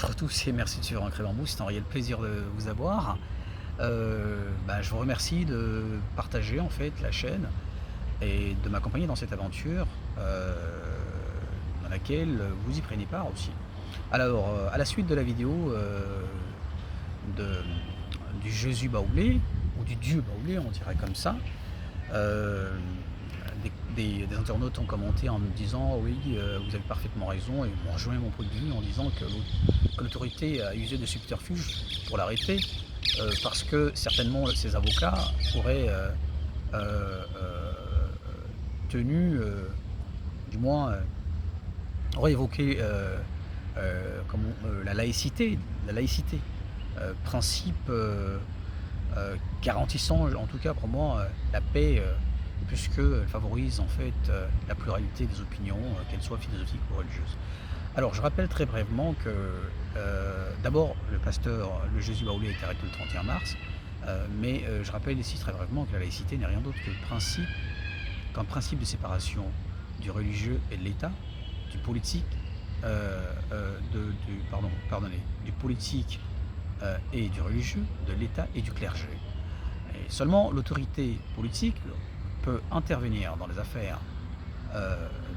Bonjour à tous et merci de suivre Ancré Bambou, c'est un réel plaisir de vous avoir. Je vous remercie de partager en fait la chaîne et de m'accompagner dans cette aventure, dans laquelle vous y prenez part aussi. Alors, à la suite de la vidéo, de du Jésus baoulé ou du Dieu baoulé, on dirait comme ça, heu, des internautes ont commenté en me disant: «Oui, vous avez parfaitement raison» et m'ont rejoint mon point de vue en disant que l'autorité a usé de subterfuge pour l'arrêter, parce que certainement ses avocats auraient, heu heu, tenu, du moins, auraient évoqué, la laïcité, principe, garantissant, en tout cas pour moi, la paix, puisqu'elle favorise en fait, la pluralité des opinions, qu'elles soient philosophiques ou religieuses. Alors je rappelle très brièvement que, d'abord le Jésus baoulé a été arrêté le 31 mars, mais je rappelle ici très brièvement que la laïcité n'est rien d'autre qu'un principe de séparation du religieux et de l'État, du politique, du politique, et du religieux, de l'État et du clergé. Et seulement l'autorité politique peut intervenir dans les affaires, heu,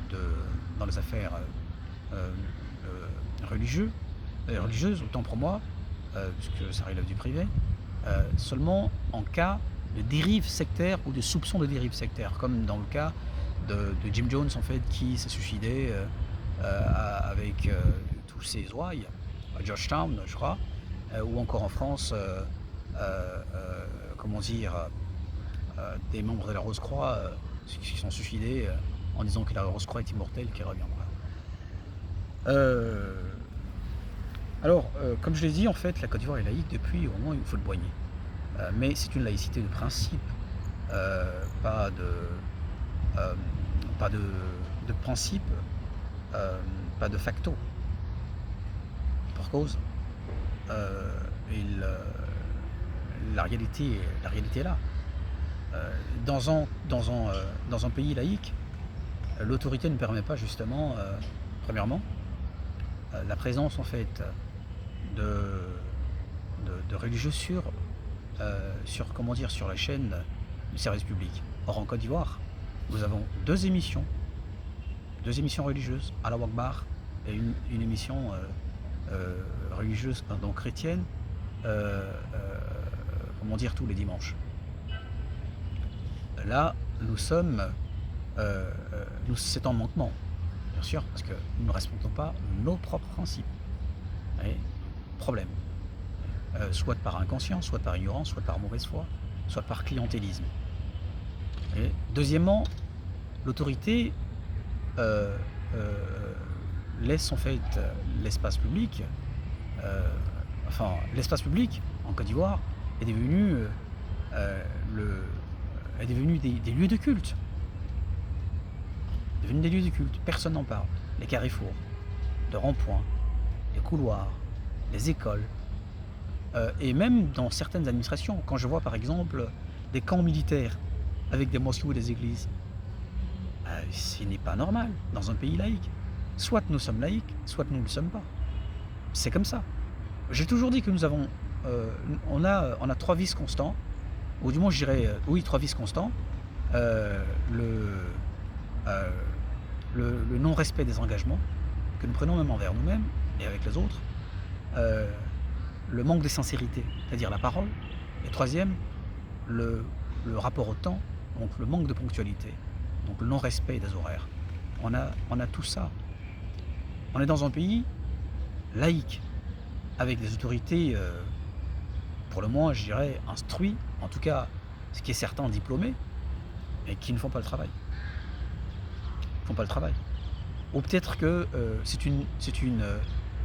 de dans les affaires, religieux religieuses, autant pour moi, puisque ça relève du privé, seulement en cas de dérive sectaire ou de soupçon de dérive sectaire, comme dans le cas de Jim Jones en fait qui s'est suicidé, avec, tous ses ouailles à Georgetown, je crois, ou encore en France, comment dire? Des membres de la Rose-Croix, qui se sont suicidés, en disant que la Rose-Croix est immortelle, qu'elle reviendra. Heu, comme je l'ai dit, en fait, la Côte d'Ivoire est laïque depuis au moment où il faut le boigner. Mais c'est une laïcité de principe, heu, pas de, hem, pas de principe, hem, pas de facto. Pour cause, heu, il, la réalité est là. Heu, dans un pays laïque, l'autorité ne permet pas justement, premièrement, la présence en fait de de religieux sur la chaîne du service public. Or en Côte d'Ivoire, nous avons 2 émissions religieuses, Allah Akbar et une émission, religieuse, donc chrétienne, heu tous les dimanches. Là, nous sommes, c'est en manquement, bien sûr, parce que nous ne respectons pas nos propres principes. Et problème, soit par inconscience, soit par ignorance, soit par mauvaise foi, soit par clientélisme. Et deuxièmement, l'autorité, heu heu, laisse en fait, l'espace public, heu, l'espace public en Côte d'Ivoire est devenu, le est devenu des lieux de culte. Devenu des lieux de culte, personne n'en parle. Les carrefours, de ronds-points, les couloirs, les écoles, et même dans certaines administrations, quand je vois par exemple des camps militaires avec des mosquées ou des églises, ce n'est pas normal dans un pays laïque. Soit nous sommes laïcs, soit nous ne le sommes pas. C'est comme ça. J'ai toujours dit que nous avons, on a 3 vices constants, ou du moins je dirais, oui 3 vices constants, heu, le, heu, le non-respect des engagements que nous prenons même envers nous-mêmes et avec les autres, heu, le manque de sincérité, c'est-à-dire la parole, et troisième, le rapport au temps, donc le manque de ponctualité, donc le non-respect des horaires. On a tout ça. On est dans un pays laïque, avec des autorités, pour le moins, je dirais, instruits, en tout cas, ce qui est certain, diplômés, et qui ne font pas le travail. Ils font pas le travail. Ou peut-être que,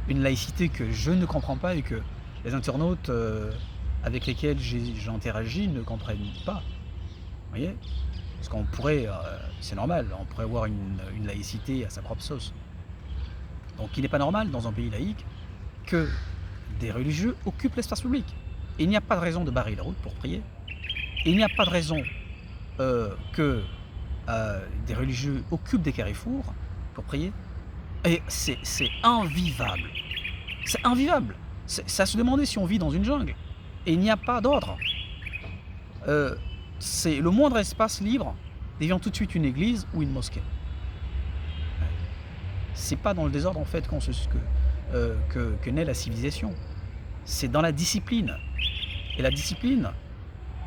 une laïcité que je ne comprends pas et que les internautes, avec lesquels j'ai interagi ne comprennent pas. Vous voyez? Parce qu'on pourrait, c'est normal, on pourrait avoir une laïcité à sa propre sauce. Donc il n'est pas normal dans un pays laïque que des religieux occupent l'espace public. Et il n'y a pas de raison de barrer les routes pour prier. Et il n'y a pas de raison, que, des religieux occupent des carrefours pour prier. Et c'est invivable. C'est invivable. C'est à se demander si on vit dans une jungle. Et il n'y a pas d'ordre. C'est le moindre espace libre devient tout de suite une église ou une mosquée. C'est pas dans le désordre en fait que naît la civilisation. C'est dans la discipline. Et la discipline,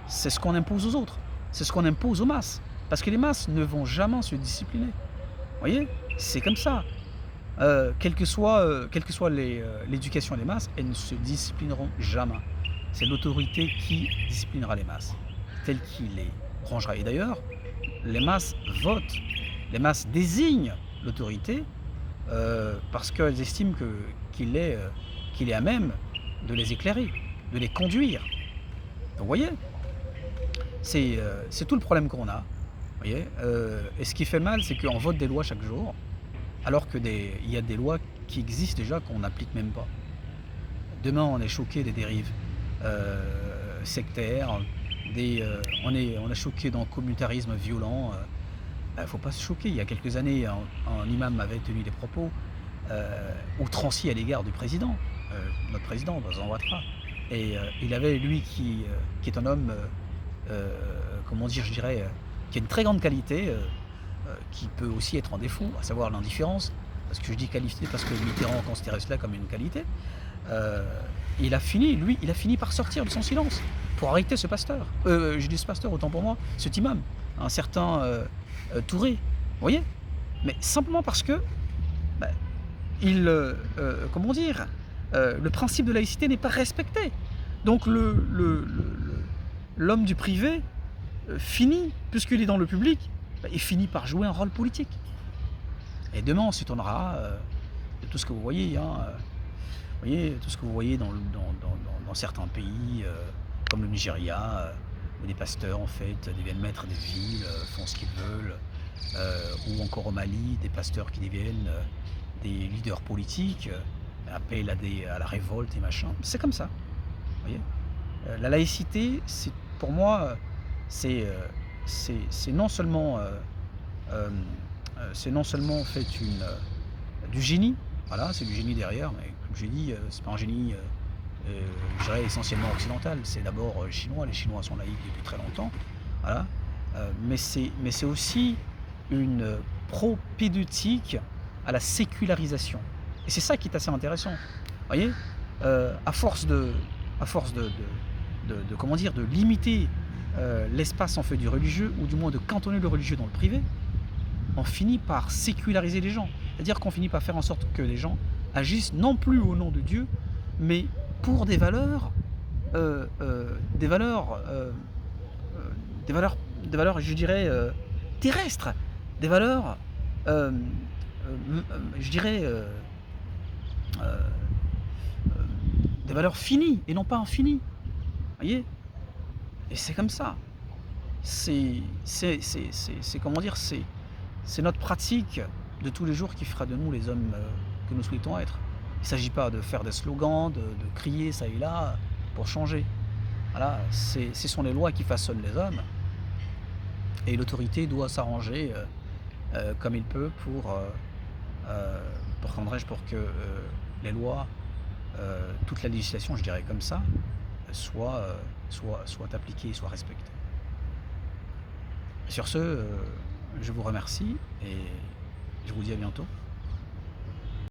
c'est ce qu'on impose aux autres. C'est ce qu'on impose aux masses. Parce que les masses ne vont jamais se discipliner. Vous voyez? C'est comme ça. Quelle que soit l'éducation des masses, elles ne se disciplineront jamais. C'est l'autorité qui disciplinera les masses, telle qu'il les rangera. Et d'ailleurs, les masses votent, les masses désignent l'autorité parce qu'elles estiment qu'il est à même de les éclairer, de les conduire. Donc, vous voyez, c'est tout le problème qu'on a. Vous voyez, et ce qui fait mal, c'est qu'on vote des lois chaque jour, alors qu'il y a des lois qui existent déjà qu'on n'applique même pas. Demain, on est choqué des dérives sectaires, on est choqué dans le communautarisme violent. Il ne faut pas se choquer. Il y a quelques années, un imam avait tenu des propos outranciers à l'égard du président, notre président, Bassem Ouattara. Et il avait, lui, qui est un homme, comment dire, je dirais, qui a une très grande qualité, qui peut aussi être en défaut, à savoir l'indifférence, parce que je dis qualité parce que Mitterrand considérait cela comme une qualité. Il a fini par sortir de son silence pour arrêter ce pasteur. Je dis ce pasteur, autant pour moi, cet imam, un certain Touré, vous voyez. Mais simplement parce que, comment dire, le principe de laïcité n'est pas respecté. Donc l'homme du privé finit, puisqu'il est dans le public, il finit par jouer un rôle politique. Et demain, on s'étonnera de tout ce que vous voyez, vous voyez, tout ce que vous voyez dans certains pays, comme le Nigeria, où des pasteurs, en fait, deviennent maîtres des villes, font ce qu'ils veulent, ou encore au Mali, des pasteurs qui deviennent des leaders politiques, appellent à la révolte et machin. C'est comme ça, vous voyez. La laïcité, pour moi, c'est non seulement en fait du génie, voilà, c'est du génie derrière, mais comme je dis, c'est pas un génie, je dirais essentiellement occidental, c'est d'abord chinois, les Chinois sont laïcs depuis très longtemps, voilà, mais c'est aussi une propédeutique à la sécularisation, et c'est ça qui est assez intéressant, vous voyez, à force de comment dire, de limiter l'espace en fait du religieux, ou du moins de cantonner le religieux dans le privé, on finit par séculariser les gens. C'est-à-dire qu'on finit par faire en sorte que les gens agissent non plus au nom de Dieu, mais pour des valeurs, je dirais, terrestres, des valeurs, je dirais, des valeurs finies et non pas infinies. Vous voyez? Et c'est comme ça. C'est comment dire, c'est notre pratique de tous les jours qui fera de nous les hommes que nous souhaitons être. Il ne s'agit pas de faire des slogans, de crier ça et là pour changer. Voilà, ce sont les lois qui façonnent les hommes. Et l'autorité doit s'arranger comme il peut pour que les lois, toute la législation, je dirais comme ça, soit appliquée et soit respectée. Sur ce, je vous remercie et je vous dis à bientôt.